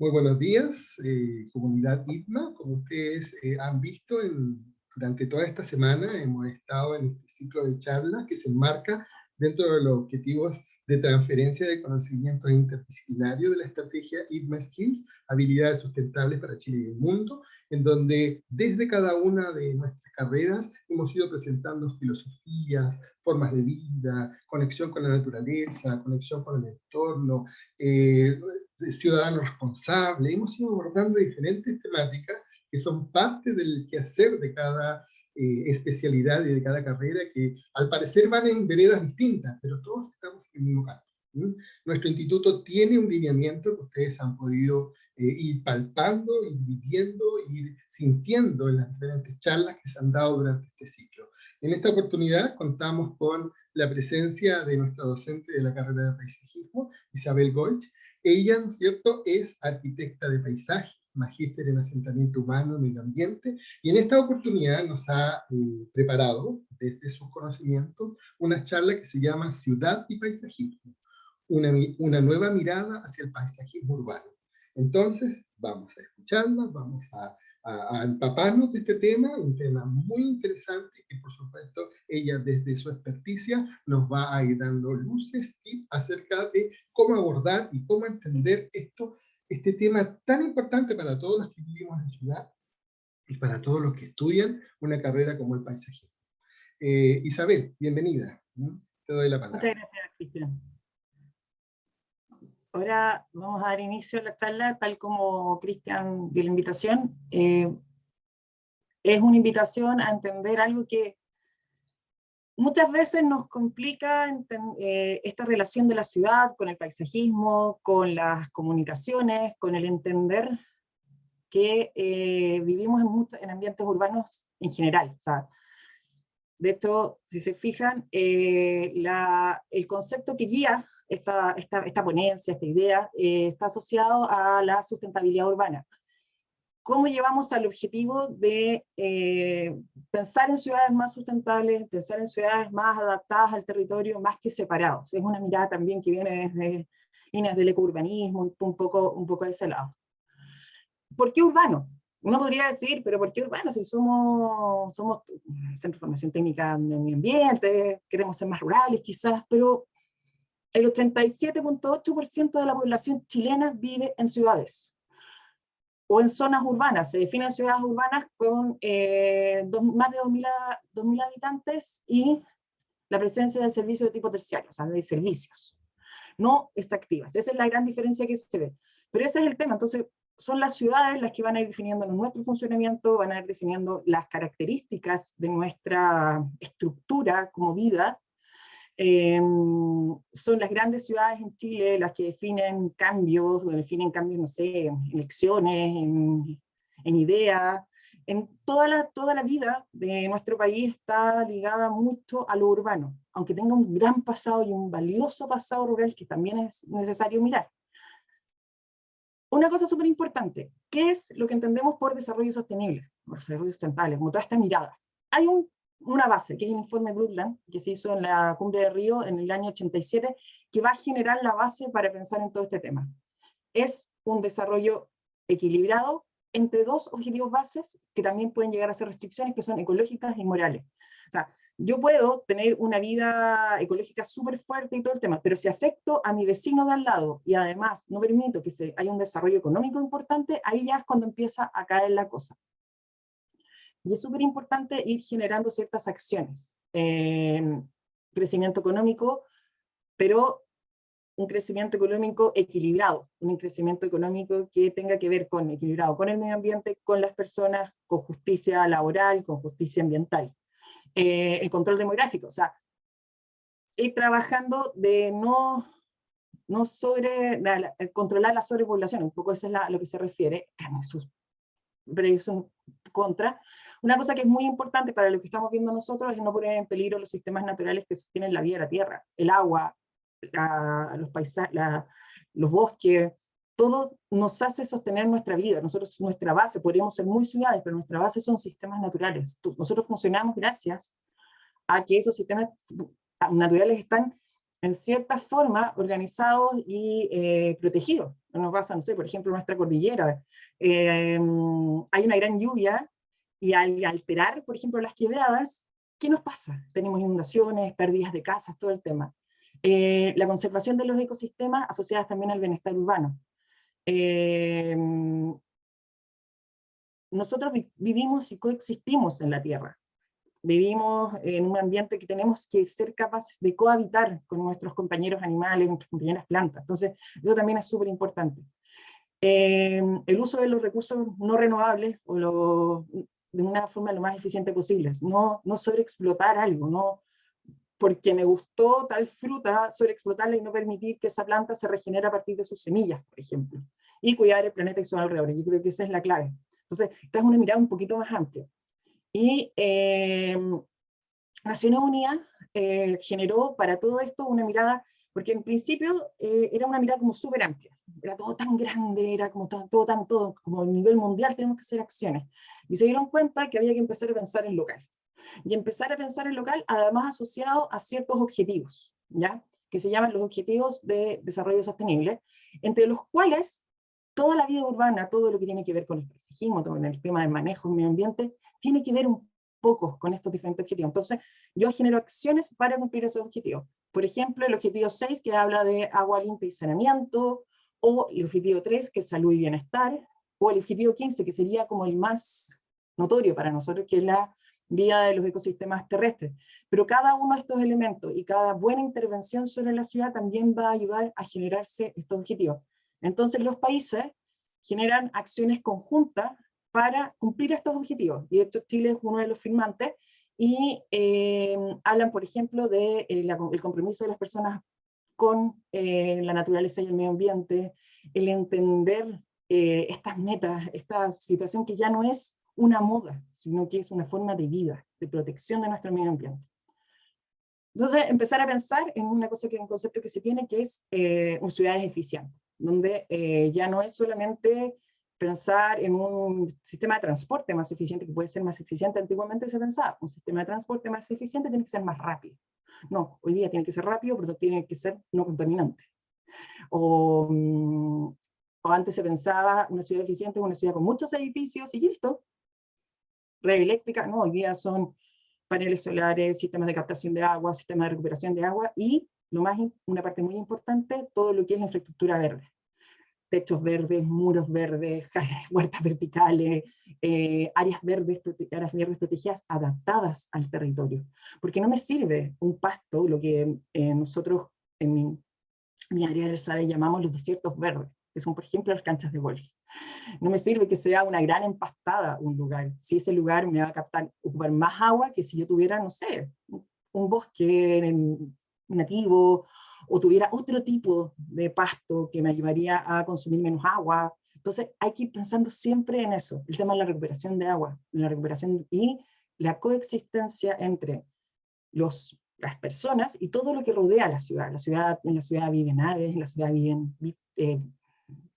Muy buenos días, comunidad ITMA. Como ustedes han visto, durante toda esta semana hemos estado en este ciclo de charlas que se enmarca dentro de los objetivos de transferencia de conocimientos interdisciplinarios de la estrategia ITMA Skills, habilidades sustentables para Chile y el mundo, en donde desde cada una de nuestras carreras hemos ido presentando filosofías, formas de vida, conexión con la naturaleza, conexión con el entorno, ciudadano responsable. Hemos ido abordando diferentes temáticas que son parte del quehacer de cada especialidad y de cada carrera, que al parecer van en veredas distintas, pero todos estamos en el mismo campo. Nuestro instituto tiene un lineamiento que ustedes han podido ir palpando, ir viviendo, ir sintiendo en las diferentes charlas que se han dado durante este ciclo. En esta oportunidad contamos con la presencia de nuestra docente de la carrera de paisajismo, Isabel Golch. Ella, ¿no es cierto?, es arquitecta de paisaje, magíster en asentamiento humano y medio ambiente, y en esta oportunidad nos ha preparado, desde sus conocimientos, una charla que se llama Ciudad y Paisajismo, una nueva mirada hacia el paisajismo urbano. Entonces, vamos a escucharla, vamos a empaparnos de este tema, un tema muy interesante que por supuesto ella desde su experticia nos va a ir dando luces, tips acerca de cómo abordar y cómo entender este tema tan importante para todos los que vivimos en ciudad y para todos los que estudian una carrera como el paisajismo. Isabel, bienvenida. Te doy la palabra. Muchas gracias, Cristian. Ahora vamos a dar inicio a la charla, tal como Cristian dio la invitación. Es una invitación a entender algo que muchas veces nos complica esta relación de la ciudad con el paisajismo, con las comunicaciones, con el entender que vivimos en ambientes urbanos en general. O sea, de hecho, si se fijan, el concepto que guía esta ponencia, esta idea, está asociado a la sustentabilidad urbana. ¿Cómo llevamos al objetivo de pensar en ciudades más sustentables, pensar en ciudades más adaptadas al territorio, más que separados? Es una mirada también que viene desde líneas del ecourbanismo y un poco de ese lado. ¿Por qué urbano? Uno podría decir, pero ¿por qué urbano? Si somos Centro de Formación Técnica de Medio Ambiente, queremos ser más rurales quizás, pero el 87.8% de la población chilena vive en ciudades o en zonas urbanas. Se definen ciudades urbanas con más de 2.000 habitantes y la presencia de servicios de tipo terciario, o sea, de servicios, no extractivas. Esa es la gran diferencia que se ve. Pero ese es el tema. Entonces, son las ciudades las que van a ir definiendo nuestro funcionamiento, van a ir definiendo las características de nuestra estructura como vida. Son las grandes ciudades en Chile las que definen cambios, no sé, en elecciones, en ideas. En toda la vida de nuestro país está ligada mucho a lo urbano, aunque tenga un gran pasado y un valioso pasado rural que también es necesario mirar. Una cosa súper importante, ¿qué es lo que entendemos por desarrollo sostenible, por desarrollo sustentable, como toda esta mirada? Hay una base, que es el informe Brundtland, que se hizo en la Cumbre de Río en el año 87, que va a generar la base para pensar en todo este tema. Es un desarrollo equilibrado entre dos objetivos bases que también pueden llegar a ser restricciones, que son ecológicas y morales. O sea, yo puedo tener una vida ecológica súper fuerte y todo el tema, pero si afecto a mi vecino de al lado y además no permito que haya un desarrollo económico importante, ahí ya es cuando empieza a caer la cosa. Y es súper importante ir generando ciertas acciones. Crecimiento económico, pero un crecimiento económico equilibrado, un crecimiento económico que tenga que ver equilibrado con el medio ambiente, con las personas, con justicia laboral, con justicia ambiental. El control demográfico, o sea, ir trabajando de no controlar la sobrepoblación, un poco eso es lo que se refiere, pero ellos son contra. Una cosa que es muy importante para lo que estamos viendo nosotros es no poner en peligro los sistemas naturales que sostienen la vida de la tierra, el agua, los paisajes, los bosques, todo nos hace sostener nuestra vida. Nosotros, nuestra base, podríamos ser muy ciudades, pero nuestra base son sistemas naturales. Nosotros funcionamos gracias a que esos sistemas naturales están en cierta forma, organizados y protegidos. Nos pasa, no sé, por ejemplo, en nuestra cordillera, hay una gran lluvia, y al alterar, por ejemplo, las quebradas, ¿qué nos pasa? Tenemos inundaciones, pérdidas de casas, todo el tema. La conservación de los ecosistemas asociadas también al bienestar urbano. Eh, Nosotros vivimos y coexistimos en la Tierra. Vivimos en un ambiente que tenemos que ser capaces de cohabitar con nuestros compañeros animales, nuestras compañeras plantas. Entonces, eso también es súper importante. El uso de los recursos no renovables de una forma lo más eficiente posible. No sobreexplotar algo, no porque me gustó tal fruta, sobreexplotarla y no permitir que esa planta se regenere a partir de sus semillas, por ejemplo. Y cuidar el planeta y su alrededor. Yo creo que esa es la clave. Entonces, esta es una mirada un poquito más amplia. Y Naciones Unidas generó para todo esto una mirada, porque en principio era una mirada como súper amplia, era todo tan grande, era como todo, como a nivel mundial tenemos que hacer acciones. Y se dieron cuenta que había que empezar a pensar en local. Y empezar a pensar en local, además asociado a ciertos objetivos, ¿ya? Que se llaman los Objetivos de Desarrollo Sostenible, entre los cuales toda la vida urbana, todo lo que tiene que ver con el paisajismo, todo el tema del manejo del medio ambiente, tiene que ver un poco con estos diferentes objetivos. Entonces, yo genero acciones para cumplir esos objetivos. Por ejemplo, el objetivo 6, que habla de agua limpia y saneamiento, o el objetivo 3, que es salud y bienestar, o el objetivo 15, que sería como el más notorio para nosotros, que es la vida de los ecosistemas terrestres. Pero cada uno de estos elementos y cada buena intervención sobre la ciudad también va a ayudar a generarse estos objetivos. Entonces los países generan acciones conjuntas para cumplir estos objetivos. Y de hecho Chile es uno de los firmantes, y hablan, por ejemplo, del el compromiso de las personas con la naturaleza y el medio ambiente, el entender estas metas, esta situación que ya no es una moda, sino que es una forma de vida, de protección de nuestro medio ambiente. Entonces, empezar a pensar en una cosa un concepto que se tiene, que es ciudades eficientes, donde ya no es solamente pensar en un sistema de transporte más eficiente, que puede ser más eficiente. Antiguamente se pensaba, un sistema de transporte más eficiente tiene que ser más rápido. No, hoy día tiene que ser rápido, pero tiene que ser no contaminante. O, o antes se pensaba una ciudad eficiente, una ciudad con muchos edificios y listo. Red eléctrica, no, hoy día son paneles solares, sistemas de captación de agua, sistemas de recuperación de agua y, una parte muy importante, todo lo que es la infraestructura verde. Techos verdes, muros verdes, huertas verticales, áreas verdes protegidas adaptadas al territorio. Porque no me sirve un pasto, lo que nosotros en mi área del SADE llamamos los desiertos verdes, que son, por ejemplo, las canchas de golf. No me sirve que sea una gran empastada un lugar, si ese lugar me va a ocupar más agua que si yo tuviera, no sé, un bosque nativo, o tuviera otro tipo de pasto que me ayudaría a consumir menos agua. Entonces hay que ir pensando siempre en eso, el tema de la recuperación de agua, la recuperación y la coexistencia entre las personas y todo lo que rodea a la ciudad. En la ciudad viven aves, en la ciudad viven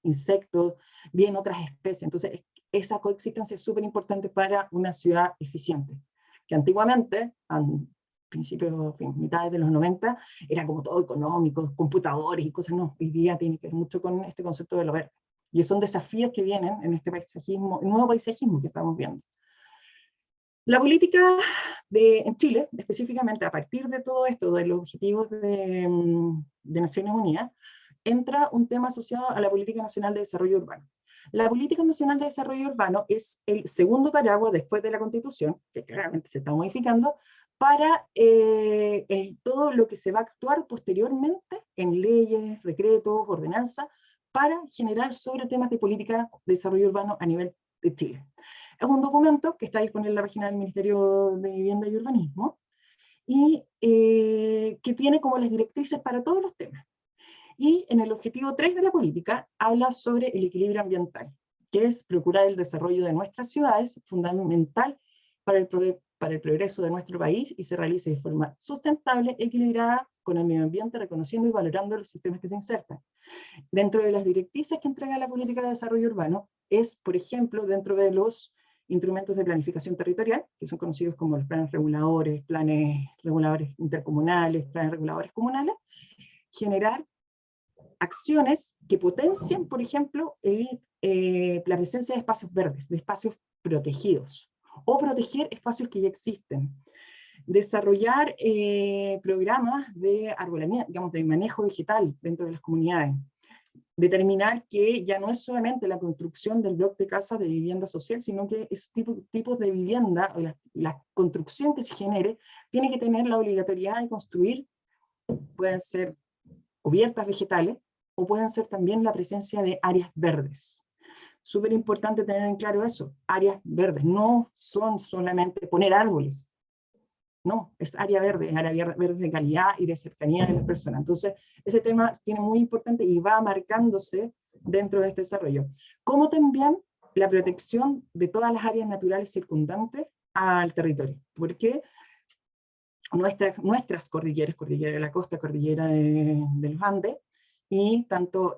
insectos, viven otras especies. Entonces, esa coexistencia es súper importante para una ciudad eficiente, que antiguamente, a principios, mitades de los 90, era como todo económico, computadores y cosas. No, hoy día tiene que ver mucho con este concepto de lo verde. Y son desafíos que vienen en este paisajismo, el nuevo paisajismo que estamos viendo. La política en Chile, específicamente a partir de todo esto, de los objetivos de Naciones Unidas, entra un tema asociado a la Política Nacional de Desarrollo Urbano. La Política Nacional de Desarrollo Urbano es el segundo paraguas después de la Constitución, que claramente se está modificando, para todo lo que se va a actuar posteriormente en leyes, decretos, ordenanzas, para generar sobre temas de política de desarrollo urbano a nivel de Chile. Es un documento que está disponible en la página del Ministerio de Vivienda y Urbanismo, y que tiene como las directrices para todos los temas. Y en el objetivo 3 de la política habla sobre el equilibrio ambiental, que es procurar el desarrollo de nuestras ciudades, fundamental para el progreso de nuestro país, y se realice de forma sustentable, equilibrada con el medio ambiente, reconociendo y valorando los sistemas que se insertan. Dentro de las directrices que entrega la política de desarrollo urbano es, por ejemplo, dentro de los instrumentos de planificación territorial, que son conocidos como los planes reguladores intercomunales, planes reguladores comunales, generar acciones que potencien, por ejemplo, la presencia de espacios verdes, de espacios protegidos, o proteger espacios que ya existen. Desarrollar programas de arbolamiento, digamos, de manejo vegetal dentro de las comunidades. Determinar que ya no es solamente la construcción del bloque de casa de vivienda social, sino que esos tipos de vivienda, o la construcción que se genere, tiene que tener la obligatoriedad de construir, pueden ser cubiertas vegetales, o pueden ser también la presencia de áreas verdes. Súper importante tener en claro eso, áreas verdes, no son solamente poner árboles, no, es área verde de calidad y de cercanía de las personas. Entonces, ese tema tiene muy importante y va marcándose dentro de este desarrollo. Como también la protección de todas las áreas naturales circundantes al territorio, porque nuestras cordilleras, cordillera de la costa, cordillera de los Andes, y tanto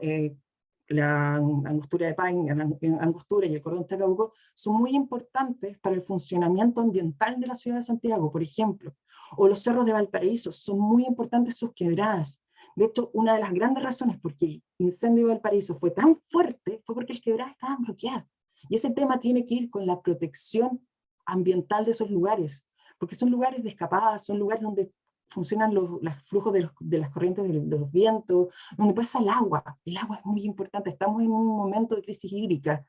la angostura de Paine, la angostura y el cordón Chacabuco, son muy importantes para el funcionamiento ambiental de la ciudad de Santiago, por ejemplo. O los cerros de Valparaíso, son muy importantes sus quebradas. De hecho, una de las grandes razones por qué el incendio de Valparaíso fue tan fuerte fue porque las quebradas estaban bloqueadas. Y ese tema tiene que ir con la protección ambiental de esos lugares, porque son lugares de escapada, son lugares donde funcionan los flujos de las corrientes de los vientos, donde pasa el agua es muy importante, estamos en un momento de crisis hídrica,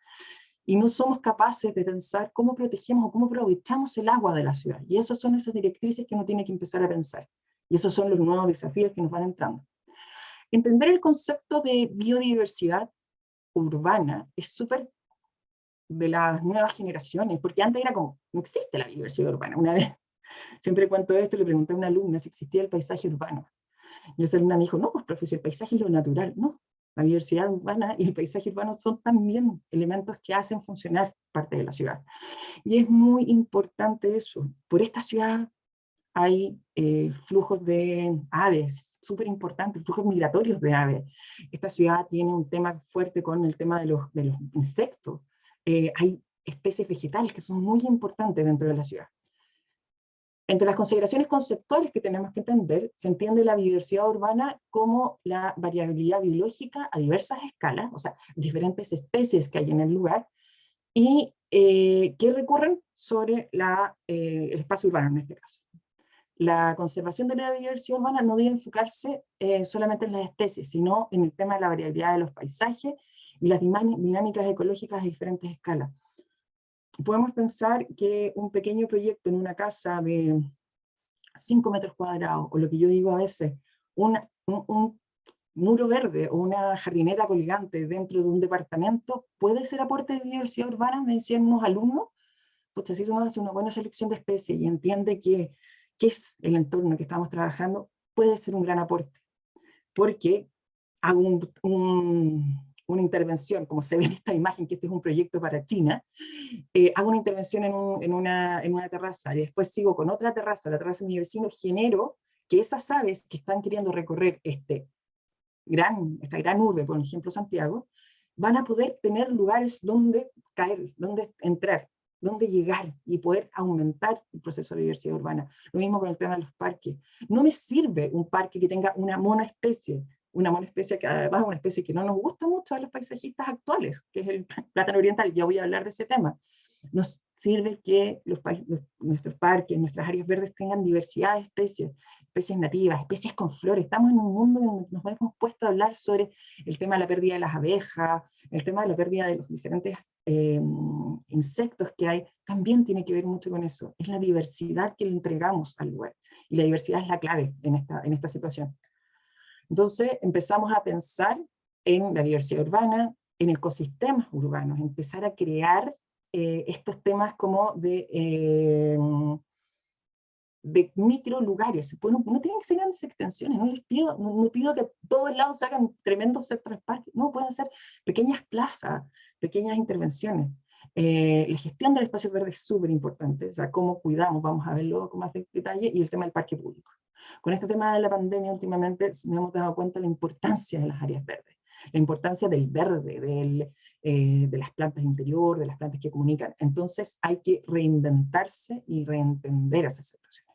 y no somos capaces de pensar cómo protegemos o cómo aprovechamos el agua de la ciudad, y esas son esas directrices que uno tiene que empezar a pensar, y esos son los nuevos desafíos que nos van entrando. Entender el concepto de biodiversidad urbana es súper de las nuevas generaciones, porque antes era como, no existe la biodiversidad urbana. Una vez, siempre cuento esto, le pregunté a una alumna si existía el paisaje urbano, y esa alumna me dijo, no, pues profesor, el paisaje es lo natural. No, la biodiversidad urbana y el paisaje urbano son también elementos que hacen funcionar parte de la ciudad. Y es muy importante eso. Por esta ciudad hay flujos de aves, súper importantes, flujos migratorios de aves. Esta ciudad tiene un tema fuerte con el tema de los insectos. Hay especies vegetales que son muy importantes dentro de la ciudad. Entre las consideraciones conceptuales que tenemos que entender, se entiende la biodiversidad urbana como la variabilidad biológica a diversas escalas, o sea, diferentes especies que hay en el lugar, y que recurren sobre el espacio urbano en este caso. La conservación de la biodiversidad urbana no debe enfocarse solamente en las especies, sino en el tema de la variabilidad de los paisajes y las dinámicas ecológicas a diferentes escalas. Podemos pensar que un pequeño proyecto en una casa de 5 metros cuadrados, o lo que yo digo a veces, un muro verde o una jardinera colgante dentro de un departamento, puede ser aporte de biodiversidad urbana, me decían unos alumnos. Pues si uno hace una buena selección de especies y entiende qué es el entorno que estamos trabajando, puede ser un gran aporte. Porque hago una intervención, como se ve en esta imagen, que este es un proyecto para China, hago una intervención en una terraza, y después sigo con otra terraza, la terraza de mi vecino, genero que esas aves que están queriendo recorrer esta gran urbe, por ejemplo Santiago, van a poder tener lugares donde caer, donde entrar, donde llegar y poder aumentar el proceso de diversidad urbana. Lo mismo con el tema de los parques. No me sirve un parque que tenga una monoespecie que además es una especie que no nos gusta mucho a los paisajistas actuales, que es el plátano oriental. Ya voy a hablar de ese tema. Nos sirve que nuestros parques, nuestras áreas verdes tengan diversidad de especies nativas, especies con flores. Estamos en un mundo donde nos hemos puesto a hablar sobre el tema de la pérdida de las abejas, el tema de la pérdida de los diferentes insectos que hay, también tiene que ver mucho con eso. Es la diversidad que le entregamos al lugar. Y la diversidad es la clave en esta situación. Entonces empezamos a pensar en la diversidad urbana, en ecosistemas urbanos, empezar a crear estos temas como de micro lugares. Pues no tienen que ser grandes extensiones, no pido que todos lados se hagan tremendos centros parques, no, pueden ser pequeñas plazas, pequeñas intervenciones. La gestión del espacio verde es súper importante, o sea, cómo cuidamos, vamos a verlo con más detalle, y el tema del parque público. Con este tema de la pandemia últimamente nos hemos dado cuenta de la importancia de las áreas verdes, la importancia del verde, de las plantas de interior, de las plantas que comunican. Entonces hay que reinventarse y reentender esa situación.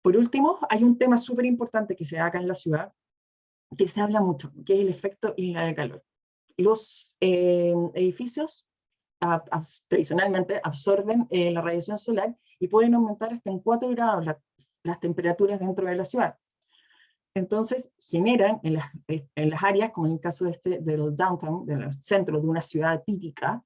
Por último, hay un tema súper importante que se da acá en la ciudad, que se habla mucho, que es el efecto isla de calor. Los edificios tradicionalmente absorben la radiación solar y pueden aumentar hasta en 4 grados las temperaturas dentro de la ciudad. Entonces generan en las áreas, como en el caso del downtown, del centro de una ciudad típica,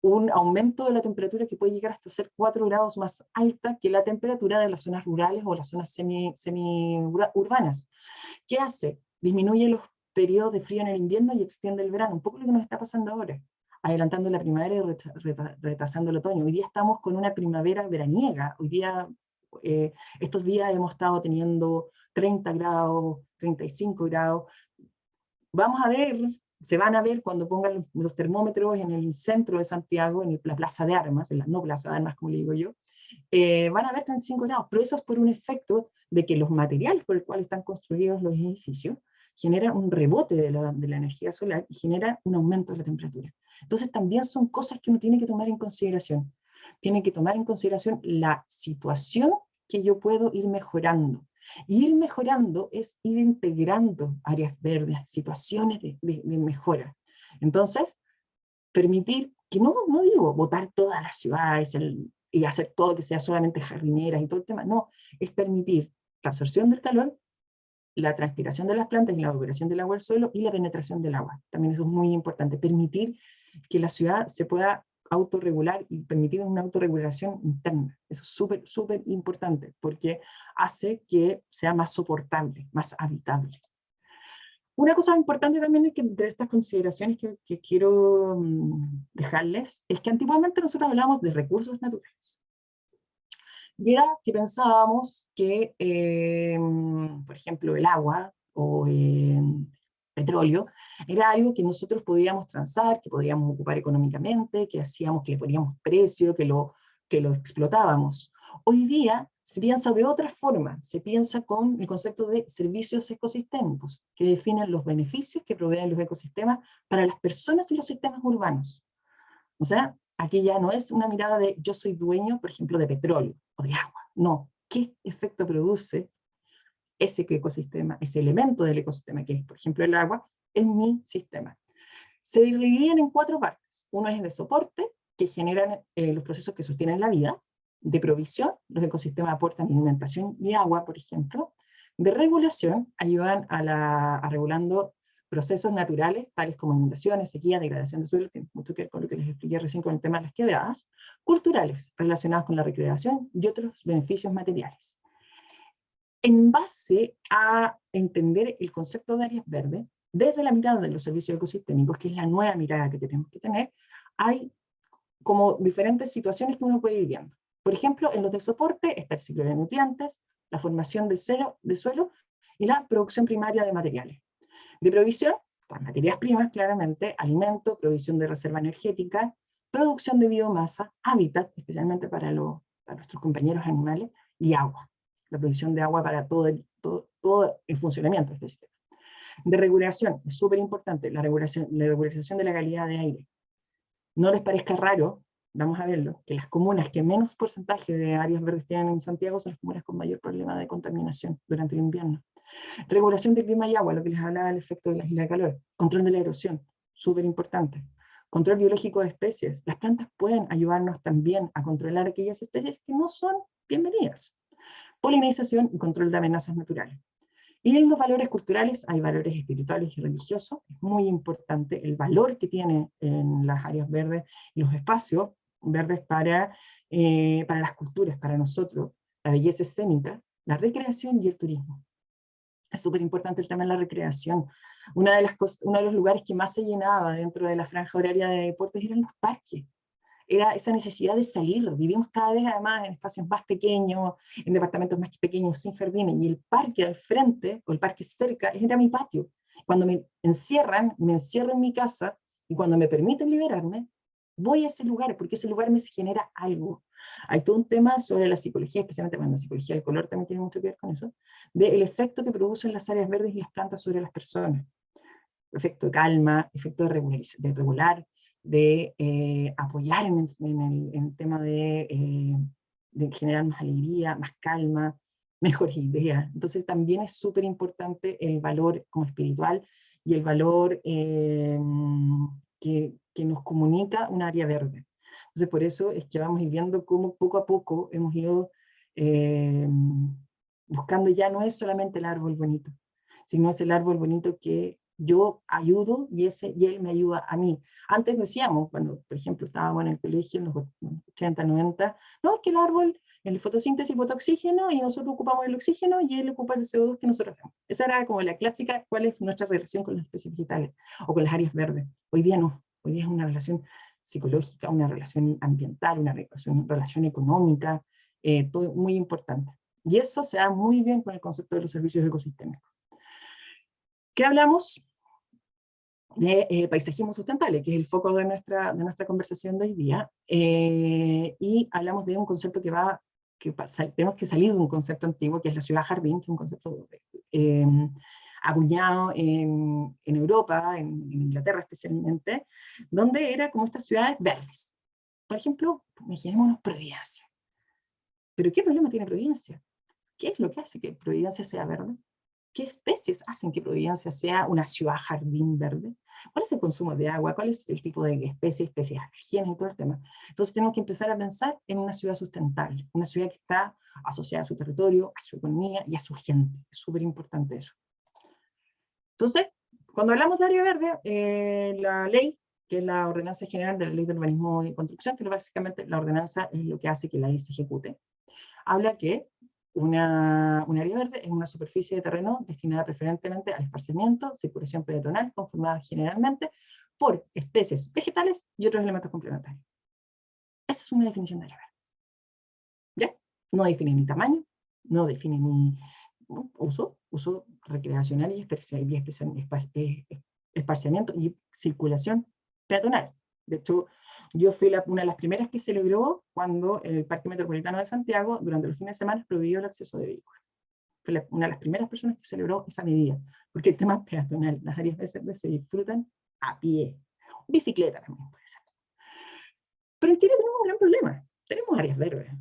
un aumento de la temperatura que puede llegar hasta ser 4 grados más alta que la temperatura de las zonas rurales o las zonas semi-urbanas. ¿Qué hace? Disminuye los periodos de frío en el invierno y extiende el verano, un poco lo que nos está pasando ahora, adelantando la primavera y retrasando el otoño. Hoy día estamos con una primavera veraniega, hoy día, estos días hemos estado teniendo 30 grados, 35 grados, vamos a ver, se van a ver cuando pongan los termómetros en el centro de Santiago, en la Plaza de Armas, en la no Plaza de Armas como le digo yo, van a ver 35 grados, pero eso es por un efecto de que los materiales por el cual están construidos los edificios generan un rebote de la energía solar y generan un aumento de la temperatura. Entonces también son cosas que uno tiene que tomar en consideración. Tiene que tomar en consideración la situación que yo puedo ir mejorando. Y ir mejorando es ir integrando áreas verdes, situaciones de mejora. Entonces, permitir que no digo botar todas las ciudades y hacer todo que sea solamente jardineras y todo el tema, no, es permitir la absorción del calor, la transpiración de las plantas y la evaporación del agua al suelo y la penetración del agua. También eso es muy importante, permitir que la ciudad se pueda autorregular y permitir una autorregulación interna. Eso es súper, súper importante porque hace que sea más soportable, más habitable. Una cosa importante también es que entre estas consideraciones que quiero dejarles, es que antiguamente nosotros hablábamos de recursos naturales. Y era que pensábamos que, por ejemplo, el agua o petróleo era algo que nosotros podíamos transar, que podíamos ocupar económicamente, que hacíamos, que le poníamos precio, que lo explotábamos. Hoy día se piensa de otra forma, se piensa con el concepto de servicios ecosistémicos, que definen los beneficios que proveen los ecosistemas para las personas y los sistemas urbanos. O sea, aquí ya no es una mirada de yo soy dueño, por ejemplo, de petróleo o de agua. No, ¿qué efecto produce ese ecosistema, ese elemento del ecosistema, que es, por ejemplo, el agua, en mi sistema? Se dividían en 4 partes. Uno es de soporte, que generan los procesos que sostienen la vida; de provisión, los ecosistemas aportan alimentación y agua, por ejemplo; de regulación, ayudan a regulando procesos naturales, tales como inundaciones, sequía, degradación de suelo, que tiene mucho que ver con lo que les expliqué recién con el tema de las quebradas; culturales, relacionados con la recreación y otros beneficios materiales. En base a entender el concepto de áreas verdes, desde la mirada de los servicios ecosistémicos, que es la nueva mirada que tenemos que tener, hay como diferentes situaciones que uno puede ir viendo. Por ejemplo, en los de soporte está el ciclo de nutrientes, la formación de suelo y la producción primaria de materiales. De provisión, las materias primas, claramente, alimento, provisión de reserva energética, producción de biomasa, hábitat, especialmente para nuestros compañeros animales, y agua, la provisión de agua para todo el funcionamiento de este sistema. De regulación, es súper importante, la regularización de la calidad de aire. No les parezca raro, vamos a verlo, que las comunas que menos porcentaje de áreas verdes tienen en Santiago son las comunas con mayor problema de contaminación durante el invierno. Regulación de clima y agua, lo que les hablaba del efecto de la isla de calor. Control de la erosión, súper importante. Control biológico de especies. Las plantas pueden ayudarnos también a controlar aquellas especies que no son bienvenidas. Polinización y control de amenazas naturales. Y en los valores culturales hay valores espirituales y religiosos. Es muy importante el valor que tiene en las áreas verdes y los espacios verdes para las culturas, para nosotros, la belleza escénica, la recreación y el turismo. Es súper importante el tema de la recreación. Uno de los lugares que más se llenaba dentro de la franja horaria de deportes eran los parques. Era esa necesidad de salir. Vivimos cada vez además en espacios más pequeños, en departamentos más pequeños, sin jardines, y el parque al frente, o el parque cerca, era mi patio. Cuando me encierran, me encierro en mi casa, y cuando me permiten liberarme, voy a ese lugar, porque ese lugar me genera algo. Hay todo un tema sobre la psicología, especialmente cuando la psicología del color también tiene mucho que ver con eso, del efecto que producen las áreas verdes y las plantas sobre las personas. Efecto de calma, efecto de regular, de apoyar en el tema de de generar más alegría, más calma, mejores ideas. Entonces también es súper importante el valor como espiritual y el valor que nos comunica un área verde. Entonces por eso es que vamos a ir viendo cómo poco a poco hemos ido buscando, ya no es solamente el árbol bonito, sino es el árbol bonito que yo ayudo y él me ayuda a mí. Antes decíamos, cuando por ejemplo estábamos en el colegio en los 80, 90, no, es que el árbol, en fotosíntesis bota oxígeno y nosotros ocupamos el oxígeno y él ocupa el CO2 que nosotros hacemos. Esa era como la clásica, cuál es nuestra relación con las especies vegetales o con las áreas verdes. Hoy día no, hoy día es una relación psicológica, una relación ambiental, una relación económica, todo muy importante. Y eso se da muy bien con el concepto de los servicios ecosistémicos. ¿Qué hablamos? De paisajismo sustentable, que es el foco de nuestra conversación de hoy día, y hablamos de un concepto tenemos que salir de un concepto antiguo, que es la ciudad jardín, que es un concepto acuñado en Europa, en Inglaterra especialmente, donde era como estas ciudades verdes. Por ejemplo, imaginémonos Providencia. ¿Pero qué problema tiene Providencia? ¿Qué es lo que hace que Providencia sea verde? ¿Qué especies hacen que Providencia sea una ciudad jardín verde? ¿Cuál es el consumo de agua? ¿Cuál es el tipo de especies alergenas y todo el tema? Entonces tenemos que empezar a pensar en una ciudad sustentable, una ciudad que está asociada a su territorio, a su economía y a su gente. Es súper importante eso. Entonces, cuando hablamos de área verde, la ley, que es la Ordenanza General de la Ley de Urbanismo y Construcción, que básicamente la ordenanza es lo que hace que la ley se ejecute, habla que un área verde es una superficie de terreno destinada preferentemente al esparcimiento, circulación peatonal, conformada generalmente por especies vegetales y otros elementos complementarios. Esa es una definición de área verde. ¿Ya? No define ni tamaño, no define ni uso recreacional y esparcimiento y circulación peatonal. De hecho, yo fui una de las primeras que celebró cuando el Parque Metropolitano de Santiago, durante los fines de semana, prohibió el acceso de vehículos. Fui una de las primeras personas que celebró esa medida, porque el tema es peatonal, las áreas verdes se disfrutan a pie. Bicicleta también puede ser. Pero en Chile tenemos un gran problema. Tenemos áreas verdes.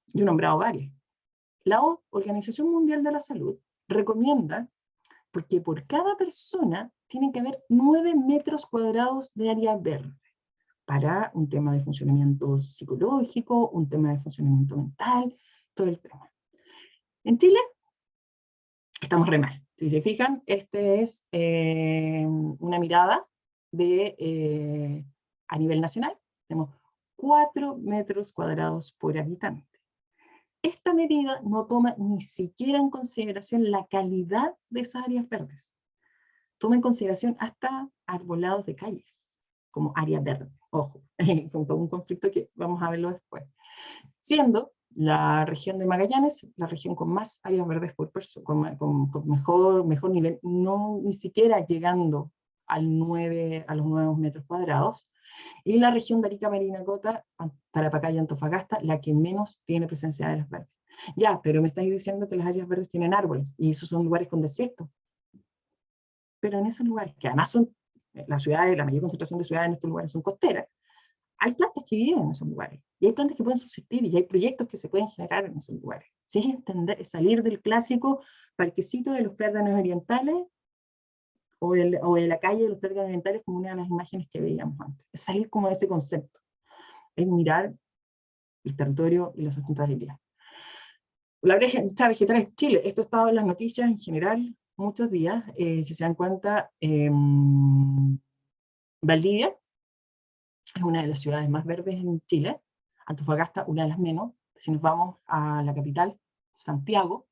Yo he nombrado varias. La Organización Mundial de la Salud recomienda, porque por cada persona tienen que haber 9 metros cuadrados de área verde, para un tema de funcionamiento psicológico, un tema de funcionamiento mental, todo el tema. En Chile estamos re mal. Si se fijan, este es una mirada a nivel nacional. Tenemos 4 metros cuadrados por habitante. Esta medida no toma ni siquiera en consideración la calidad de esas áreas verdes. Toma en consideración hasta arbolados de calles, como área verde. Ojo, con todo un conflicto que vamos a verlo después. Siendo la región de Magallanes la región con más áreas verdes por persona, con mejor nivel, no ni siquiera llegando a los 9 metros cuadrados, y la región de Arica, Parinacota, Tarapacá y Antofagasta, la que menos tiene presencia de áreas verdes. Ya, pero me estáis diciendo que las áreas verdes tienen árboles, y esos son lugares con desierto. Pero en esos lugares, que además son las ciudades, la mayor concentración de ciudades en estos lugares son costeras, hay plantas que viven en esos lugares, y hay plantas que pueden subsistir, y hay proyectos que se pueden generar en esos lugares. Si es salir del clásico parquecito de los plátanos orientales, o de la calle de los plátanos orientales, como una de las imágenes que veíamos antes. Es salir como de ese concepto, es mirar el territorio y la sustentabilidad. La brecha vegetal en Chile, esto ha estado en las noticias en general muchos días. Si se dan cuenta, Valdivia es una de las ciudades más verdes en Chile, Antofagasta una de las menos. Si nos vamos a la capital, Santiago,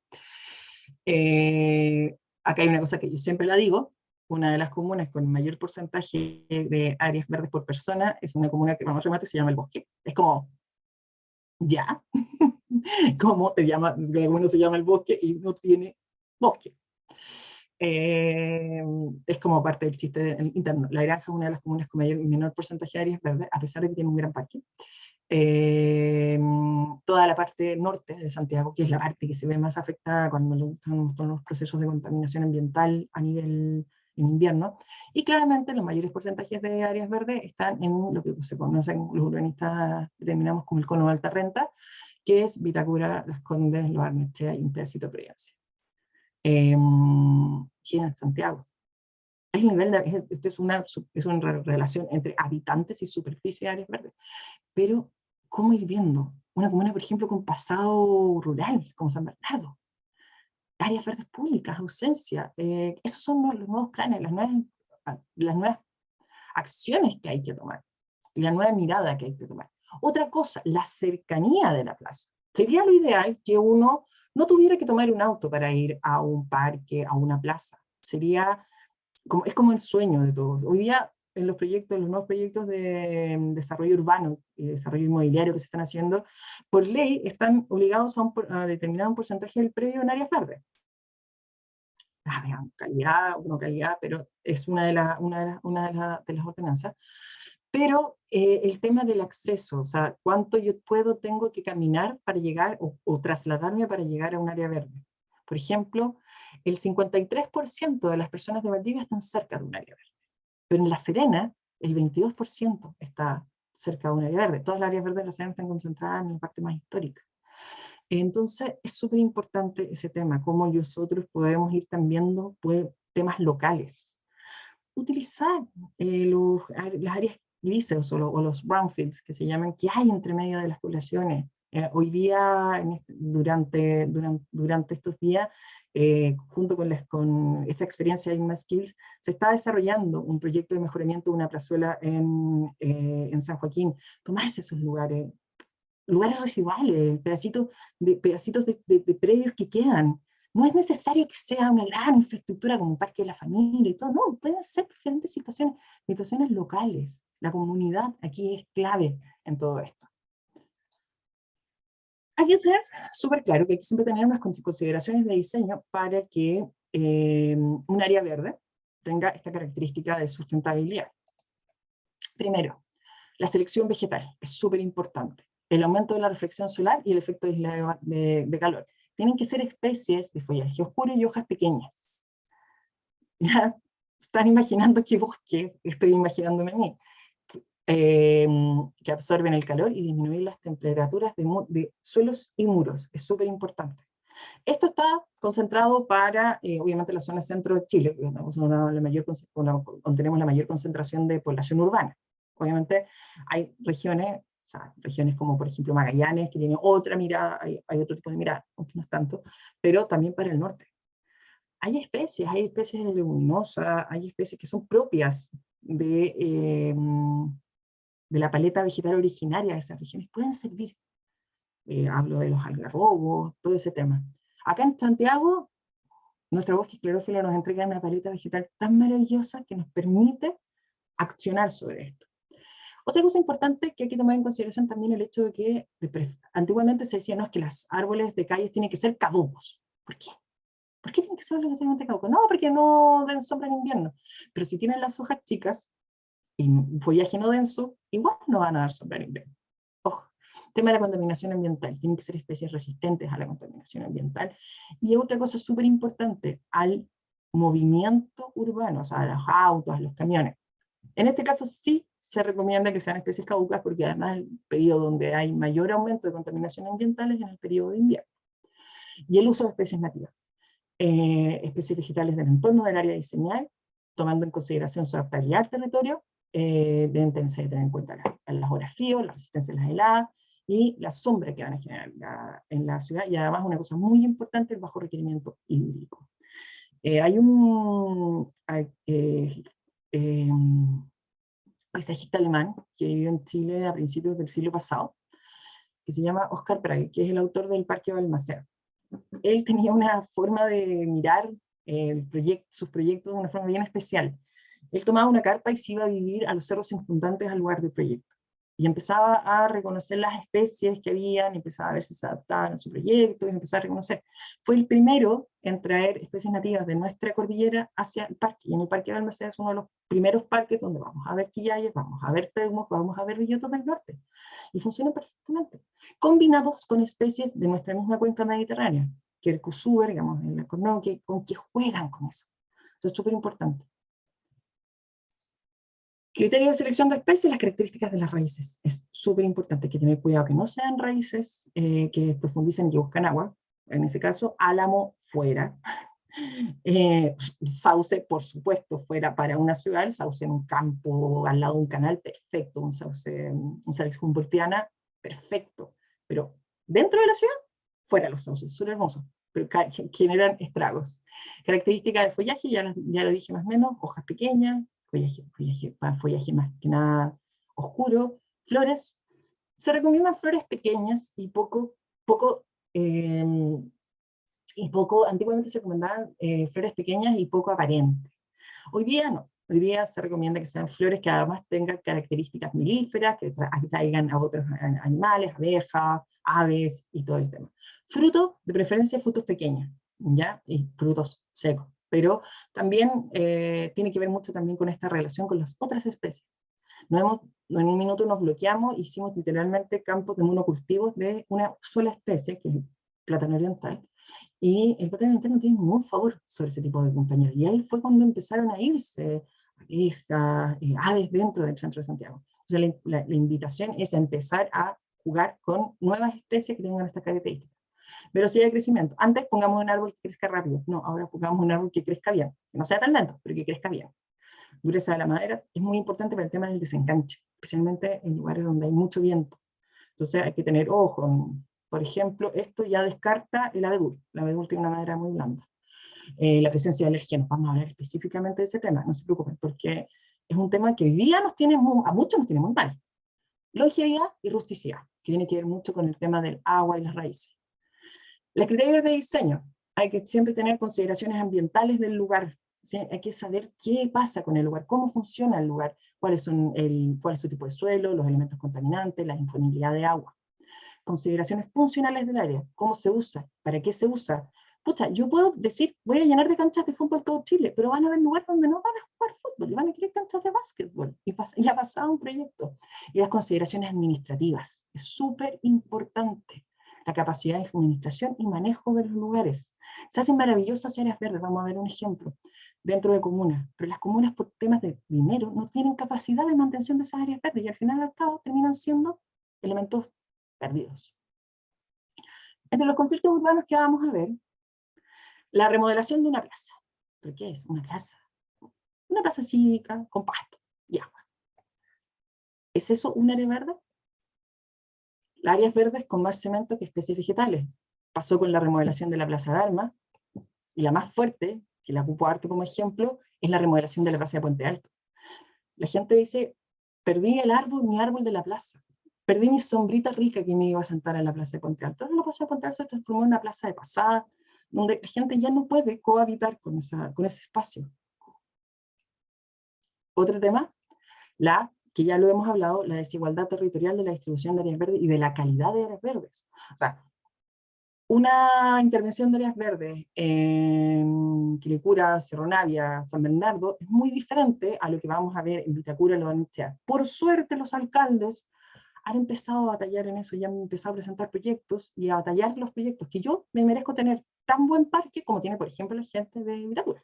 acá hay una cosa que yo siempre la digo: una de las comunas con mayor porcentaje de áreas verdes por persona es una comuna que, vamos a remate, se llama El Bosque. Es como, ya, ¿cómo te llama? La comuna se llama El Bosque y no tiene bosque. Es como parte del chiste interno. La Granja es una de las comunas con menor porcentaje de áreas verdes, a pesar de que tiene un gran parque. Toda la parte norte de Santiago, que es la parte que se ve más afectada cuando están los procesos de contaminación ambiental a nivel en invierno, y claramente los mayores porcentajes de áreas verdes están en lo que se conocen los urbanistas, determinamos como el cono de alta renta, que es Vitacura, Las Condes, Lo Barnechea y un pedacito de Providencia. Y en Santiago. El nivel de, esto es una relación entre habitantes y superficie de áreas verdes. Pero, ¿cómo ir viendo? Una comuna, por ejemplo, con pasado rural, como San Bernardo. Áreas verdes públicas, ausencia. Esos son los nuevos planes, las nuevas acciones que hay que tomar. Y la nueva mirada que hay que tomar. Otra cosa, la cercanía de la plaza. Sería lo ideal que uno no tuviera que tomar un auto para ir a un parque, a una plaza. Sería es como el sueño de todos. Hoy día, en los proyectos, los nuevos proyectos de desarrollo urbano y desarrollo inmobiliario que se están haciendo, por ley están obligados a determinar un porcentaje del predio en áreas verdes. Calidad, no calidad, pero es una de las ordenanzas. Pero el tema del acceso, o sea, cuánto yo tengo que caminar para llegar o trasladarme para llegar a un área verde. Por ejemplo, el 53% de las personas de Valdivia están cerca de un área verde, pero en La Serena el 22% está cerca de un área verde. Todas las áreas verdes de La Serena están concentradas en la parte más histórica. Entonces es súper importante ese tema, cómo nosotros podemos ir también viendo temas locales. Utilizar las áreas grises o los brownfields, que se llaman, que hay entre medio de las poblaciones. Hoy día, durante estos días, junto con esta experiencia de InmaSkills, se está desarrollando un proyecto de mejoramiento de una plazuela en San Joaquín. Tomarse esos lugares residuales, pedacitos de predios que quedan. No es necesario que sea una gran infraestructura como un parque de la familia y todo, no, pueden ser diferentes situaciones locales. La comunidad aquí es clave en todo esto. Hay que ser súper claro que hay que siempre tener unas consideraciones de diseño para que un área verde tenga esta característica de sustentabilidad. Primero, la selección vegetal es súper importante. El aumento de la reflexión solar y el efecto de calor. Tienen que ser especies de follaje oscuro y hojas pequeñas. ¿Ya? Están imaginando qué bosque estoy imaginándome a mí. Que absorben el calor y disminuir las temperaturas de suelos y muros. Es súper importante. Esto está concentrado para, obviamente, la zona centro de Chile, que tenemos la mayor concentración de población urbana. Obviamente hay regiones, o sea, regiones como por ejemplo Magallanes, que tiene otra mirada, hay otro tipo de mirada, aunque no es tanto, pero también para el norte. Hay especies de leguminosas, hay especies que son propias de la paleta vegetal originaria de esas regiones, pueden servir. Hablo de los algarrobos, todo ese tema. Acá en Santiago, nuestro bosque esclerófilo nos entrega una paleta vegetal tan maravillosa que nos permite accionar sobre esto. Otra cosa importante que hay que tomar en consideración también el hecho de que antiguamente se decía, no, es que los árboles de calles tienen que ser caducos. ¿Por qué? ¿Por qué tienen que ser obligatoriamente caducos? No, porque no den sombra en invierno. Pero si tienen las hojas chicas y follaje no denso, igual no van a dar sombra en invierno. Ojo. Tema de la contaminación ambiental. Tienen que ser especies resistentes a la contaminación ambiental. Y otra cosa súper importante, al movimiento urbano, o sea, a los autos, a los camiones. En este caso sí se recomienda que sean especies caducas porque además el periodo donde hay mayor aumento de contaminación ambiental es en el periodo de invierno. Y el uso de especies nativas. Especies vegetales del entorno del área diseñal, tomando en consideración su adaptabilidad al territorio, deben tener en cuenta las horas frío, la resistencia a las heladas y la sombra que van a generar en la ciudad. Y además una cosa muy importante, el bajo requerimiento hídrico. Hay un paisajista alemán que vivió en Chile a principios del siglo pasado, que se llama Oscar Prague, que es el autor del Parque Balmaceda. Él tenía una forma de mirar sus proyectos de una forma bien especial. Él tomaba una carpa y se iba a vivir a los cerros circundantes al lugar del proyecto. Y empezaba a reconocer las especies que habían, empezaba a ver si se adaptaban a su proyecto, y empezaba a reconocer. Fue el primero en traer especies nativas de nuestra cordillera hacia el parque. Y en el Parque de Balmaceda es uno de los primeros parques donde vamos a ver quillayes, vamos a ver peumos, vamos a ver bellotos del norte. Y funcionan perfectamente. Combinados con especies de nuestra misma cuenca mediterránea, que el Cusúber, digamos, el Alcornoque, con que juegan con eso. Eso es súper importante. Criterio de selección de especies, las características de las raíces. Es súper importante, hay que tener cuidado que no sean raíces que profundicen y que buscan agua. En ese caso, álamo fuera. Sauce, por supuesto, fuera para una ciudad, el sauce en un campo al lado de un canal, perfecto. Un Salix humboldtiana, perfecto. Pero dentro de la ciudad, fuera los sauces, son hermosos, pero generan estragos. Características de follaje, ya lo dije más o menos, hojas pequeñas, follaje más que nada oscuro, flores. Se recomiendan flores pequeñas y antiguamente se recomendaban flores pequeñas y poco aparentes. Hoy día no, hoy día se recomienda que sean flores que además tengan características melíferas, que atraigan a otros animales, abejas, aves y todo el tema. Frutos, de preferencia frutos pequeños, ¿ya? Y frutos secos, pero también tiene que ver mucho también con esta relación con las otras especies. En un minuto nos bloqueamos, hicimos literalmente campos de monocultivos de una sola especie, que es el plátano oriental, y el plátano oriental no tiene ningún favor sobre ese tipo de compañeros. Y ahí fue cuando empezaron a irse abejas, aves dentro del centro de Santiago. Entonces la invitación es a empezar a jugar con nuevas especies que tengan estas características. Velocidad de crecimiento. Antes pongamos un árbol que crezca rápido. No, ahora pongamos un árbol que crezca bien. Que no sea tan lento, pero que crezca bien. Dureza de la madera es muy importante para el tema del desenganche, especialmente en lugares donde hay mucho viento. Entonces hay que tener ojo. Por ejemplo, esto ya descarta el abedul. El abedul tiene una madera muy blanda. La presencia de alergenos, vamos a hablar específicamente de ese tema, no se preocupen, porque es un tema que hoy día a muchos nos tiene muy mal. Longevidad y rusticidad, que tiene que ver mucho con el tema del agua y las raíces. Los criterios de diseño, hay que siempre tener consideraciones ambientales del lugar, ¿sí? Hay que saber qué pasa con el lugar, cómo funciona el lugar, cuál es su tipo de suelo, los elementos contaminantes, la disponibilidad de agua. Consideraciones funcionales del área, cómo se usa, para qué se usa. Pucha, yo puedo decir, voy a llenar de canchas de fútbol todo Chile, pero van a haber lugares donde no van a jugar fútbol, y van a querer canchas de básquetbol, y ha pasado un proyecto. Y las consideraciones administrativas, es súper importante la capacidad de administración y manejo de los lugares. Se hacen maravillosas áreas verdes, vamos a ver un ejemplo, dentro de comunas, pero las comunas por temas de dinero no tienen capacidad de mantención de esas áreas verdes, y al final al cabo terminan siendo elementos perdidos. Entre los conflictos urbanos que vamos a ver, la remodelación de una plaza. ¿Pero qué es una plaza? Una plaza cívica con pasto y agua. ¿Es eso un área verde? Las áreas verdes con más cemento que especies vegetales. Pasó con la remodelación de la Plaza de Armas, y la más fuerte, que la ocupo harto como ejemplo, es la remodelación de la Plaza de Puente Alto. La gente dice, perdí mi árbol de la plaza. Perdí mi sombrita rica que me iba a sentar en la Plaza de Puente Alto. Ahora la Plaza de Puente Alto se transformó en una plaza de pasada, donde la gente ya no puede cohabitar con ese espacio. Otro tema, que ya lo hemos hablado, la desigualdad territorial de la distribución de áreas verdes y de la calidad de áreas verdes. O sea, una intervención de áreas verdes en Quilicura, Cerro Navia, San Bernardo, es muy diferente a lo que vamos a ver en Vitacura y Barnechea. Por suerte los alcaldes han empezado a batallar en eso, ya han empezado a presentar proyectos y a batallar los proyectos, que yo me merezco tener tan buen parque como tiene, por ejemplo, la gente de Vitacura.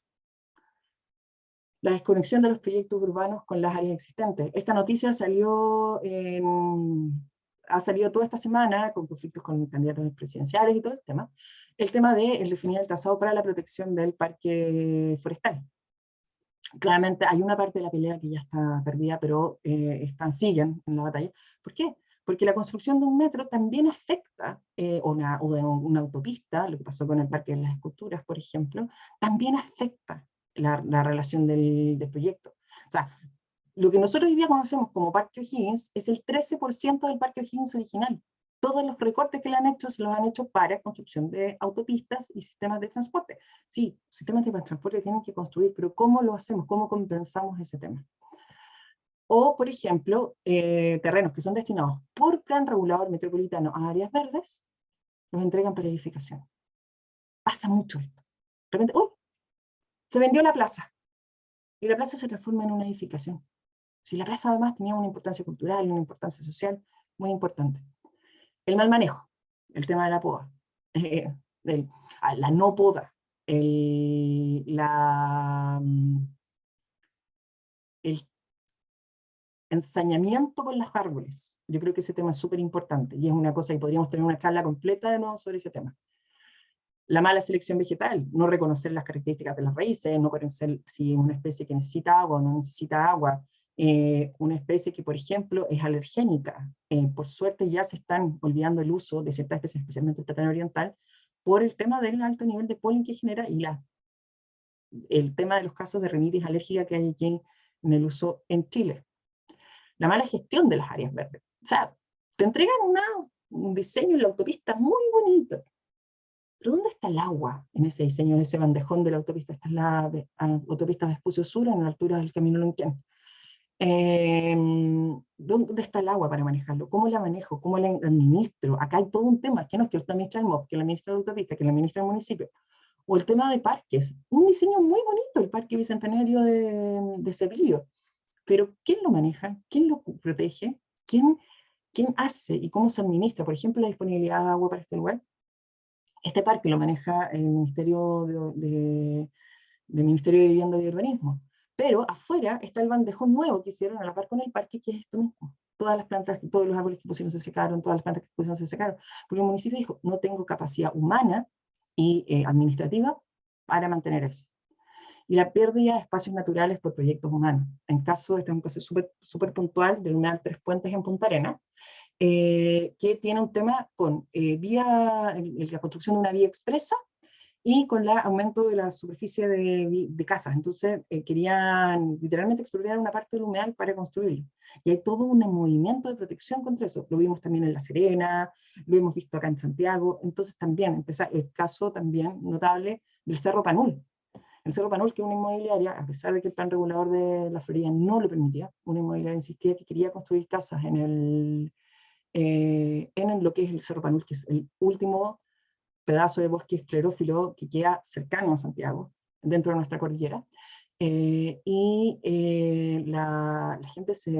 La desconexión de los proyectos urbanos con las áreas existentes. Esta noticia ha salido toda esta semana con conflictos con candidatos presidenciales y todo el tema de definir el trazado para la protección del parque forestal. Claramente hay una parte de la pelea que ya está perdida, pero siguen en la batalla. ¿Por qué? Porque la construcción de un metro también afecta, o de una autopista, lo que pasó con el Parque de las Esculturas, por ejemplo, también afecta la relación del proyecto. O sea, lo que nosotros hoy día conocemos como Parque O'Higgins es el 13% del Parque O'Higgins original. Todos los recortes que le han hecho se los han hecho para construcción de autopistas y sistemas de transporte. Sí, sistemas de transporte tienen que construir, pero ¿cómo lo hacemos? ¿Cómo compensamos ese tema? O, por ejemplo, terrenos que son destinados por plan regulador metropolitano a áreas verdes, los entregan para edificación. Pasa mucho esto. De repente, ¡uy! Se vendió la plaza. Y la plaza se transforma en una edificación. Si la plaza además tenía una importancia cultural, una importancia social muy importante. El mal manejo, el tema de la poda, la no poda, el ensañamiento con los árboles. Yo creo que ese tema es súper importante, y es una cosa que podríamos tener una charla completa de nuevo sobre ese tema. La mala selección vegetal, no reconocer las características de las raíces, no conocer si una especie que necesita agua o no necesita agua, una especie que, por ejemplo, es alergénica. Por suerte ya se están olvidando el uso de ciertas especies, especialmente el plátano oriental, por el tema del alto nivel de polen que genera y el tema de los casos de rinitis alérgica que hay aquí en el uso en Chile. La mala gestión de las áreas verdes. O sea, te entregan un diseño en la autopista muy bonito, pero ¿dónde está el agua en ese diseño, de ese bandejón de la autopista? Esta es la autopista Vespucio Sur, en la altura del Camino Lonquén. ¿Dónde está el agua para manejarlo? ¿Cómo la manejo? ¿Cómo la administro? Acá hay todo un tema, que no es que lo administra el MOB, que lo administra la autopista, que lo administra el municipio. O el tema de parques, un diseño muy bonito, el Parque Bicentenario de Cepillo. Pero ¿quién lo maneja? ¿Quién lo protege? ¿Quién hace y cómo se administra? Por ejemplo, la disponibilidad de agua para este lugar. Este parque lo maneja el Ministerio de Ministerio de Vivienda y Urbanismo. Pero afuera está el bandejón nuevo que hicieron a la par con el parque, que es esto mismo. Todas las plantas, todos los árboles que pusieron se secaron, todas las plantas que pusieron se secaron. Porque el municipio dijo, no tengo capacidad humana y administrativa para mantener eso. Y la pérdida de espacios naturales por proyectos humanos. En caso, este es un caso súper puntual del humedal Tres Puentes en Punta Arenas, que tiene un tema con la construcción de una vía expresa y con el aumento de la superficie de casas. Entonces querían literalmente expropiar una parte del humedal para construirlo. Y hay todo un movimiento de protección contra eso. Lo vimos también en La Serena, lo hemos visto acá en Santiago. Entonces también empezó el caso también notable del Cerro Panul. El Cerro Panul, que es una inmobiliaria, a pesar de que el plan regulador de la Florida no lo permitía, una inmobiliaria insistía que quería construir casas en lo que es el Cerro Panul, que es el último pedazo de bosque esclerófilo que queda cercano a Santiago, dentro de nuestra cordillera. La gente se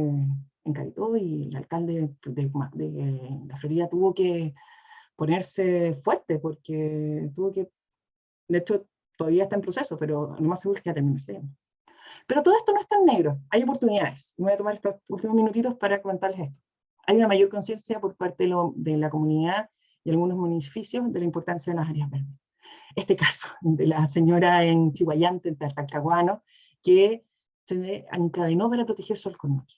encaritó y el alcalde de la Florida tuvo que ponerse fuerte, porque tuvo que, de hecho, todavía está en proceso, pero lo más seguro es que ya termine siendo. Pero todo esto no es tan negro, hay oportunidades. Me voy a tomar estos últimos minutitos para comentarles esto. Hay una mayor conciencia por parte de la comunidad y algunos municipios de la importancia de las áreas verdes. Este caso de la señora en Chihuayante, en Talcahuano, que se encadenó para proteger su alcornoque.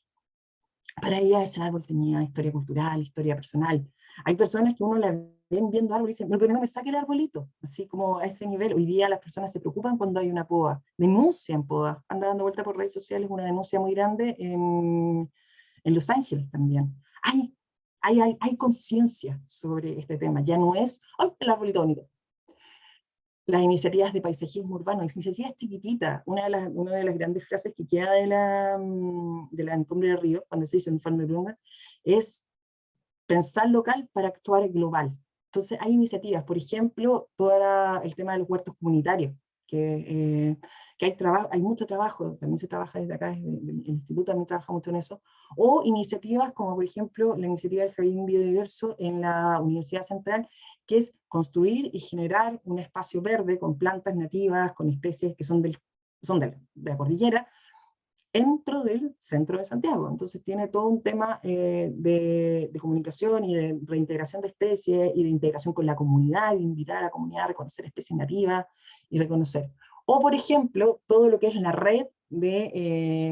Para ella ese árbol tenía historia cultural, historia personal. Hay personas que uno la ven viendo árboles y dicen, no, pero no me saque el arbolito, así como a ese nivel. Hoy día las personas se preocupan cuando hay una poda, denuncian poda. Anda dando vuelta por redes sociales una denuncia muy grande en Los Ángeles también. Hay conciencia sobre este tema, ya no es, ¡ay, el arbolito bonito! Las iniciativas de paisajismo urbano, iniciativas chiquititas. Una de las grandes frases que queda de la Encumbre de Río, cuando se hizo en Informe Bloomberg, es pensar local para actuar global. Entonces hay iniciativas, por ejemplo, todo el tema de los huertos comunitarios, que hay mucho trabajo, también se trabaja desde acá, desde el instituto también trabaja mucho en eso, o iniciativas como por ejemplo la iniciativa del Jardín Biodiverso en la Universidad Central, que es construir y generar un espacio verde con plantas nativas, con especies que son de la cordillera, dentro del centro de Santiago. Entonces tiene todo un tema de comunicación y de reintegración de especies y de integración con la comunidad, de invitar a la comunidad a reconocer especies nativas y reconocer. O por ejemplo, todo lo que es la red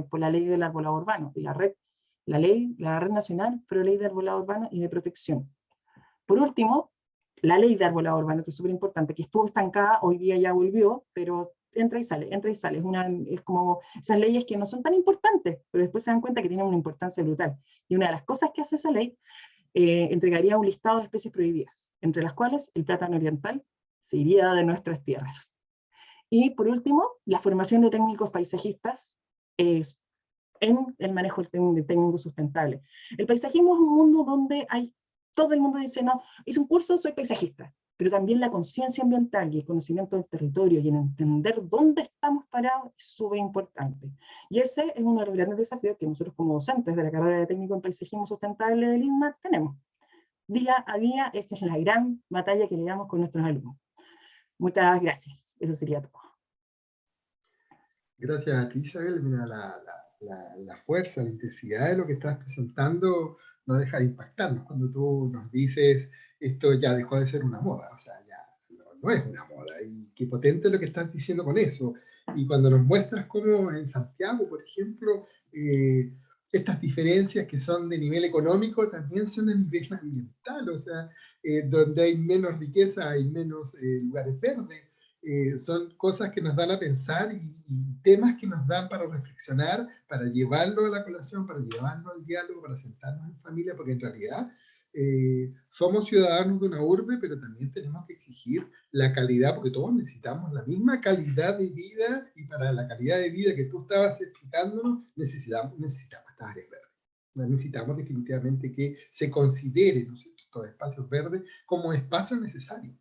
por la ley del arbolado urbano, y la red nacional, pero ley de arbolado urbano y de protección. Por último, la ley de arbolado urbano, que es súper importante, que estuvo estancada, hoy día ya volvió, pero entra y sale. Es como esas leyes que no son tan importantes, pero después se dan cuenta que tienen una importancia brutal. Y una de las cosas que hace esa ley, entregaría un listado de especies prohibidas, entre las cuales el plátano oriental se iría de nuestras tierras. Y por último, la formación de técnicos paisajistas en el manejo de técnico sustentable. El paisajismo es un mundo donde todo el mundo dice, no, hice un curso, soy paisajista, pero también la conciencia ambiental y el conocimiento del territorio y el entender dónde estamos parados es súper importante. Y ese es uno de los grandes desafíos que nosotros como docentes de la carrera de técnico en paisajismo sustentable del INMA tenemos. Día a día, esa es la gran batalla que le damos con nuestros alumnos. Muchas gracias, eso sería todo. Gracias a ti, Isabel. Mira, la fuerza, la intensidad de lo que estás presentando no deja de impactarnos cuando tú nos dices esto ya dejó de ser una moda, o sea, ya no es una moda, y qué potente lo que estás diciendo con eso. Y cuando nos muestras cómo en Santiago, por ejemplo, estas diferencias que son de nivel económico también son a nivel ambiental, o sea, donde hay menos riqueza, hay menos lugares verdes, son cosas que nos dan a pensar y temas que nos dan para reflexionar, para llevarlo a la colación, para llevarlo al diálogo, para sentarnos en familia, porque en realidad somos ciudadanos de una urbe, pero también tenemos que exigir la calidad, porque todos necesitamos la misma calidad de vida, y para la calidad de vida que tú estabas explicándonos, necesitamos estas áreas verdes. Necesitamos definitivamente que se consideren, ¿no es cierto?, estos espacios verdes como espacios necesarios.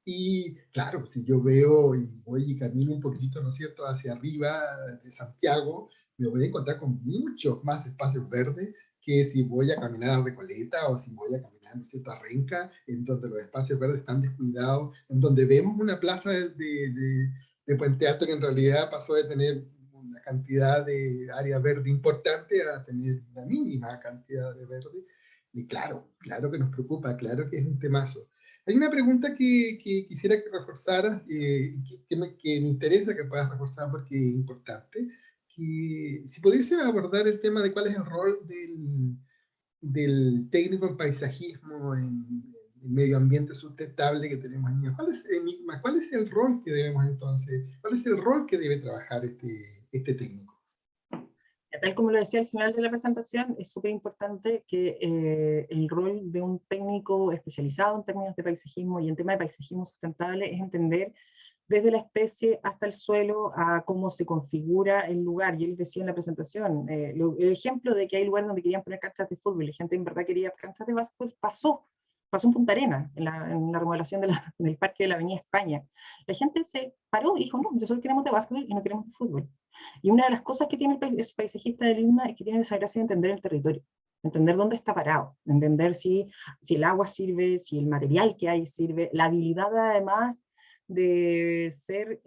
Y claro, si yo veo y voy y camino un poquito, ¿no es cierto?, hacia arriba de Santiago, me voy a encontrar con muchos más espacios verdes que si voy a caminar a Recoleta o si voy a caminar, ¿no es cierto?, a Renca, en donde los espacios verdes están descuidados, en donde vemos una plaza de Puente Alto que en realidad pasó de tener una cantidad de área verde importante a tener una mínima cantidad de verde. Y claro, claro que nos preocupa, claro que es un temazo. Hay una pregunta que quisiera que reforzaras, que me interesa que puedas reforzar porque es importante, que si pudiese abordar el tema de cuál es el rol del técnico en paisajismo, en medio ambiente sustentable que tenemos en NIA. Enigma, ¿cuál es el rol que debemos entonces, cuál es el rol que debe trabajar este técnico? Tal como lo decía al final de la presentación, es súper importante que el rol de un técnico especializado en términos de paisajismo y en tema de paisajismo sustentable es entender desde la especie hasta el suelo a cómo se configura el lugar. Yo les decía en la presentación, el ejemplo de que hay lugares donde querían poner canchas de fútbol y gente en verdad quería canchas de básquetbol, pasó en Punta Arenas, en la remodelación del parque de la Avenida España. La gente se paró y dijo, no, nosotros queremos de básquetbol y no queremos de fútbol. Y una de las cosas que tiene el paisajista del INMA es que tiene esa gracia de entender el territorio, entender dónde está parado, entender si el agua sirve, si el material que hay sirve, la habilidad además de ser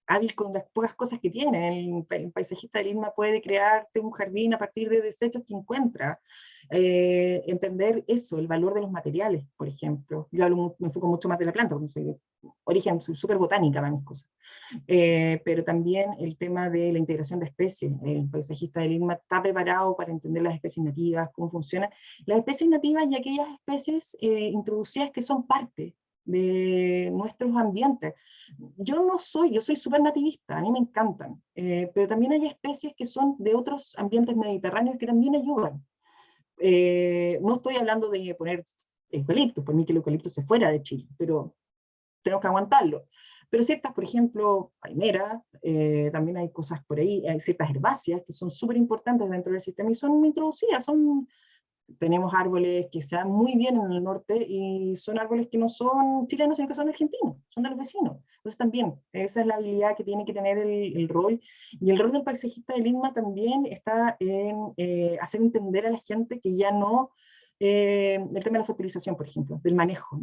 hábil con las pocas cosas que tiene. El paisajista del INMA puede crearte un jardín a partir de desechos que encuentra. Entender eso, el valor de los materiales, por ejemplo. Yo me enfoco mucho más de la planta, porque soy de origen, soy súper botánica para mis cosas. Pero también el tema de la integración de especies. El paisajista del INMA está preparado para entender las especies nativas, cómo funcionan. Las especies nativas y aquellas especies introducidas que son parte de nuestros ambientes. Yo soy súper nativista, a mí me encantan, pero también hay especies que son de otros ambientes mediterráneos que también ayudan. No estoy hablando de poner eucaliptos, por mí que el eucalipto se fuera de Chile, pero tenemos que aguantarlo. Pero ciertas, por ejemplo, palmeras, también hay cosas por ahí, hay ciertas herbáceas que son súper importantes dentro del sistema y son introducidas, tenemos árboles que se dan muy bien en el norte y son árboles que no son chilenos, sino que son argentinos, son de los vecinos. Entonces también, esa es la habilidad que tiene que tener el rol. Y el rol del paisajista del INMA también está en hacer entender a la gente que ya no, el tema de la fertilización, por ejemplo, del manejo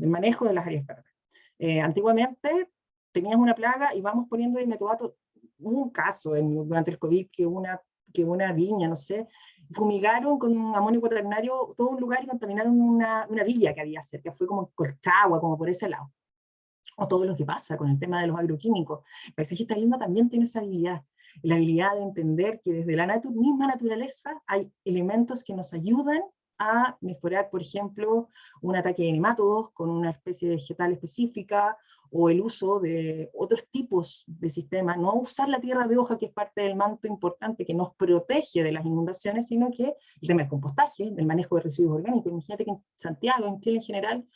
de las áreas verdes. Antiguamente tenías una plaga y vamos poniendo de metodato. Hubo un caso durante el COVID que una viña, no sé, fumigaron con un amonio cuaternario todo un lugar y contaminaron una villa que había cerca, fue como Colchagua, como por ese lado. O todo lo que pasa con el tema de los agroquímicos. El paisajista lindo también tiene esa habilidad, la habilidad de entender que desde la misma naturaleza hay elementos que nos ayudan a mejorar, por ejemplo, un ataque de nemátodos con una especie vegetal específica, o el uso de otros tipos de sistemas, no usar la tierra de hoja, que es parte del manto importante que nos protege de las inundaciones, sino que el tema del compostaje, del manejo de residuos orgánicos. Imagínate que en Santiago, en Chile en general,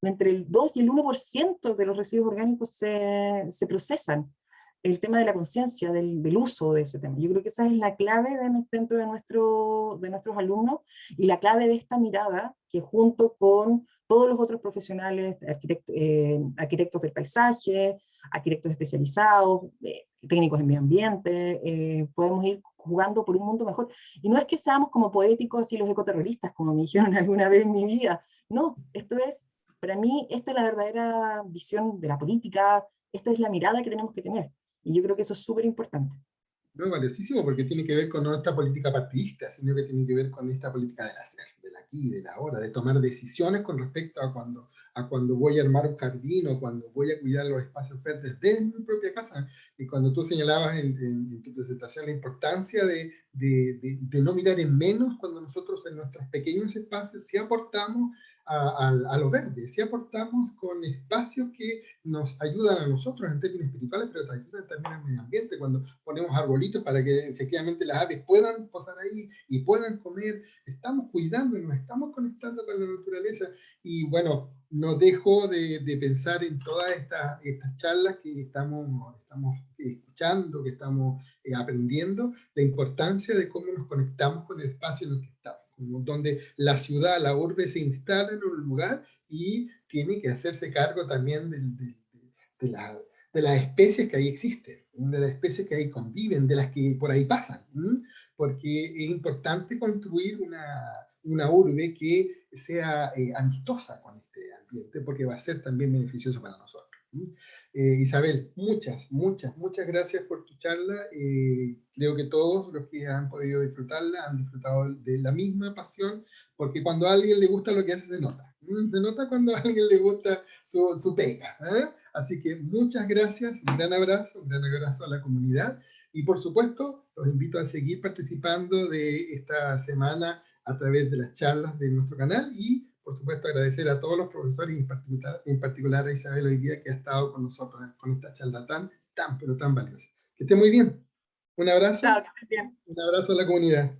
entre el 2 y el 1% de los residuos orgánicos se procesan. El tema de la conciencia, del uso de ese tema. Yo creo que esa es la clave dentro de nuestros alumnos, y la clave de esta mirada que junto con todos los otros profesionales, arquitectos del paisaje, arquitectos especializados, técnicos en medio ambiente, podemos ir jugando por un mundo mejor. Y no es que seamos como poéticos así los ecoterroristas, como me dijeron alguna vez en mi vida. No, para mí, esta es la verdadera visión de la política, esta es la mirada que tenemos que tener. Y yo creo que eso es súper importante. No, valiosísimo, porque tiene que ver con no esta política partidista, sino que tiene que ver con esta política del hacer, del aquí, del ahora, de tomar decisiones con respecto a cuando voy a armar un jardín o cuando voy a cuidar los espacios verdes de mi propia casa. Y cuando tú señalabas en tu presentación la importancia de no mirar en menos cuando nosotros en nuestros pequeños espacios sí aportamos a lo verde, sí aportamos con espacios que nos ayudan a nosotros en términos espirituales, pero ayudan también al medio ambiente, cuando ponemos arbolitos para que efectivamente las aves puedan posar ahí y puedan comer, estamos cuidando y nos estamos conectando con la naturaleza. Y bueno, no dejo de pensar en todas estas charlas que estamos escuchando, que estamos aprendiendo, la importancia de cómo nos conectamos con el espacio en el que estamos, donde la ciudad, la urbe se instala en un lugar y tiene que hacerse cargo también de, la, de las especies que ahí existen, de las especies que ahí conviven, de las que por ahí pasan, porque es importante construir una urbe que sea amistosa con este ambiente, porque va a ser también beneficioso para nosotros. Isabel, muchas gracias por tu charla. Creo que todos los que han podido disfrutarla han disfrutado de la misma pasión, porque cuando a alguien le gusta lo que hace se nota. Se nota cuando a alguien le gusta su pega. Así que muchas gracias, un gran abrazo a la comunidad. Y por supuesto, los invito a seguir participando de esta semana a través de las charlas de nuestro canal y, por supuesto, agradecer a todos los profesores y en particular a Isabel hoy día que ha estado con nosotros con esta charla pero tan valiosa. Que esté muy bien. Un Chao, abrazo, que estés bien. un abrazo a la comunidad.